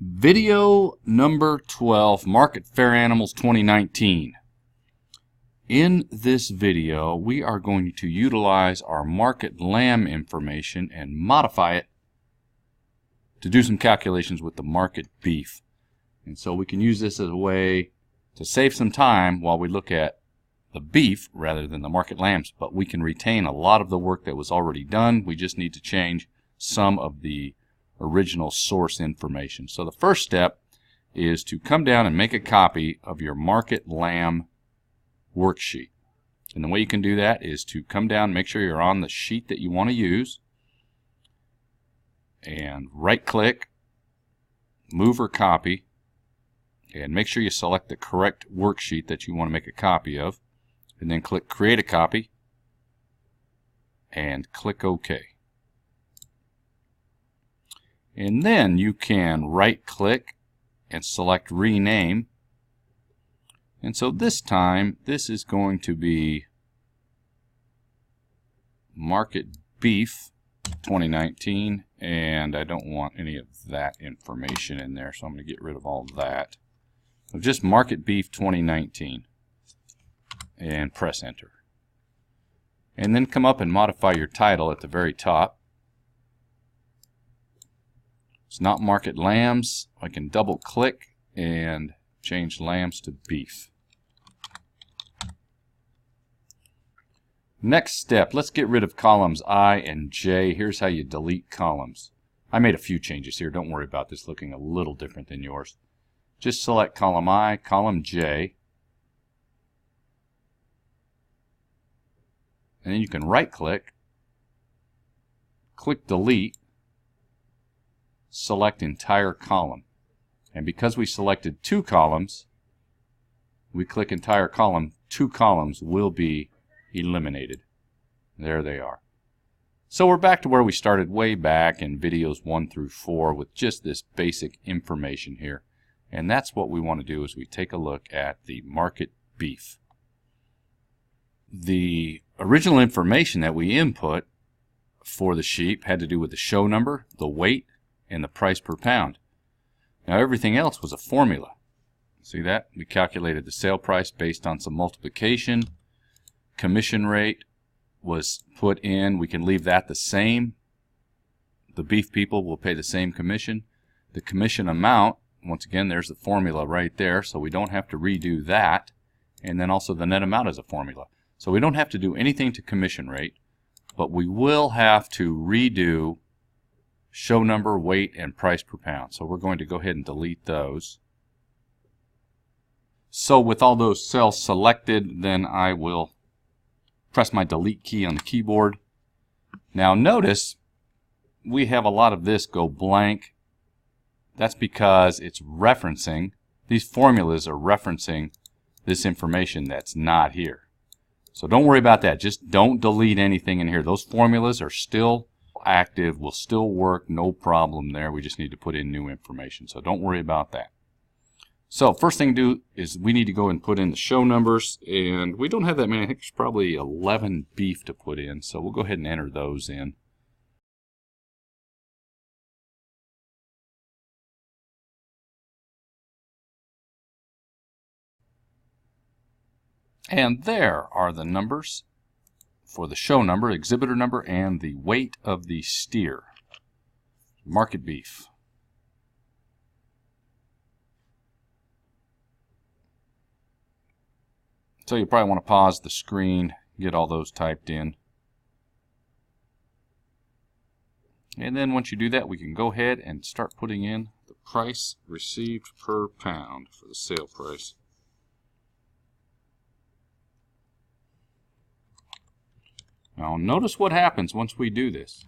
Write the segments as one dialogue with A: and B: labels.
A: Video number 12, Market Fair Animals 2019. In this video, we are going to utilize our market lamb information and modify it to do some calculations with the market beef. And so we can use this as a way to save some time while we look at the beef rather than the market lambs, but we can retain a lot of the work that was already done. We just need to change some of the original source information. So the first step is to come down and make a copy of your market lamb worksheet. And the way you can do that is to come down, make sure you're on the sheet that you want to use, and right click, move or copy, and make sure you select the correct worksheet that you want to make a copy of, and then click create a copy and click OK. And then you can right click and select rename. And so this time this is going to be Market Beef 2019, and I don't want any of that information in there, so I'm going to get rid of all that. So just Market Beef 2019 and press enter. And then come up and modify your title at the very top. It's not market lambs. I can double click and change lambs to beef. Next step, let's get rid of columns I and J. Here's how you delete columns. I made a few changes here. Don't worry about this looking a little different than yours. Just select column I, column J, and then you can right click, click delete, select entire column. And because we selected two columns, we click entire column, two columns will be eliminated. There they are. So we're back to where we started way back in videos 1 through 4 with just this basic information here. And that's what we want to do, is we take a look at the market beef. The original information that we input for the sheep had to do with the show number, the weight, and the price per pound. Now everything else was a formula. See that? We calculated the sale price based on some multiplication. Commission rate was put in. We can leave that the same. The beef people will pay the same commission. The commission amount, once again, there's the formula right there, so we don't have to redo that. And then also the net amount is a formula. So we don't have to do anything to commission rate, but we will have to redo show number, weight, and price per pound. So we're going to go ahead and delete those. So with all those cells selected, then I will press my delete key on the keyboard. Now notice we have a lot of this go blank. That's because it's referencing, these formulas are referencing this information that's not here. So don't worry about that. Just don't delete anything in here. Those formulas are still active, will still work, no problem there. We just need to put in new information. So don't worry about that. So first thing to do is we need to go and put in the show numbers, and we don't have that many. I think there's probably 11 beef to put in, so we'll go ahead and enter those in. And there are the numbers for the show number, exhibitor number, and the weight of the steer. Market beef. So you probably want to pause the screen, get all those typed in. And then once you do that, we can go ahead and start putting in the price received per pound for the sale price. Now notice what happens once we do this.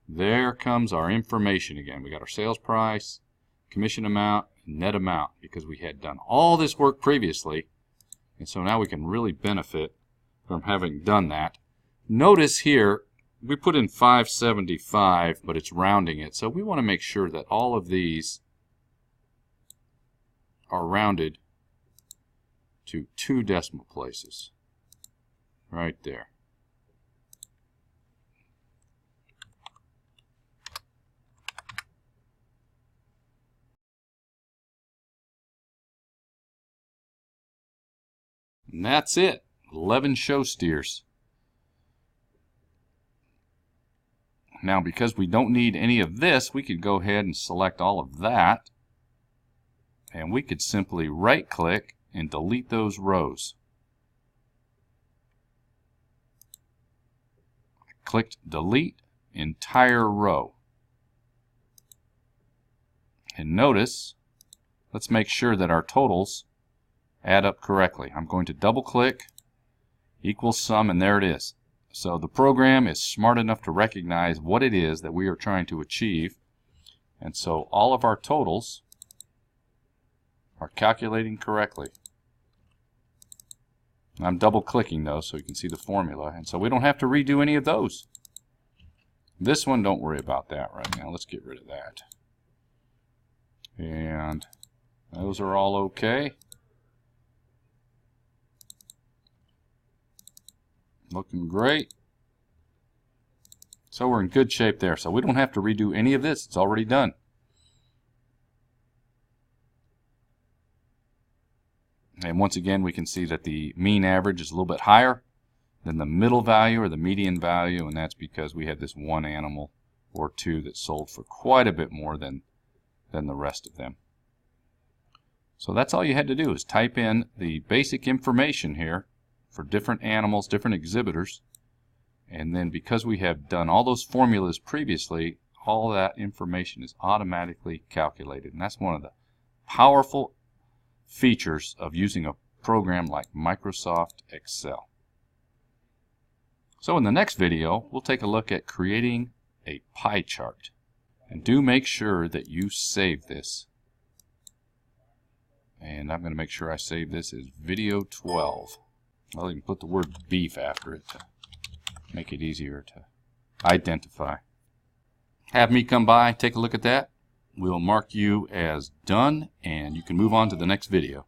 A: There comes our information again. We got our sales price, commission amount, and net amount, because we had done all this work previously. And so now we can really benefit from having done that. Notice here we put in 575, but it's rounding it. So we want to make sure that all of these are rounded to 2 decimal places. Right there. And that's it. 11 show steers. Now, because we don't need any of this, we could go ahead and select all of that. And we could simply right-click and delete those rows. Clicked delete entire row. And notice, let's make sure that our totals add up correctly. I'm going to double click, equals sum, and there it is. So the program is smart enough to recognize what it is that we are trying to achieve. And so all of our totals are calculating correctly. I'm double clicking though so you can see the formula, and so we don't have to redo any of those. This one, don't worry about that right now. Let's get rid of that. And those are all okay. Looking great. So we're in good shape there. So we don't have to redo any of this. It's already done. And once again, we can see that the mean average is a little bit higher than the middle value or the median value, and that's because we had this one animal or two that sold for quite a bit more than the rest of them. So that's all you had to do, is type in the basic information here for different animals, different exhibitors, and then because we have done all those formulas previously, all that information is automatically calculated. And that's one of the powerful features of using a program like Microsoft Excel. So in the next video, we'll take a look at creating a pie chart. And do make sure that you save this. And I'm going to make sure I save this as video 12. I'll even put the word beef after it to make it easier to identify. Have me come by, take a look at that. We'll mark you as done, and you can move on to the next video.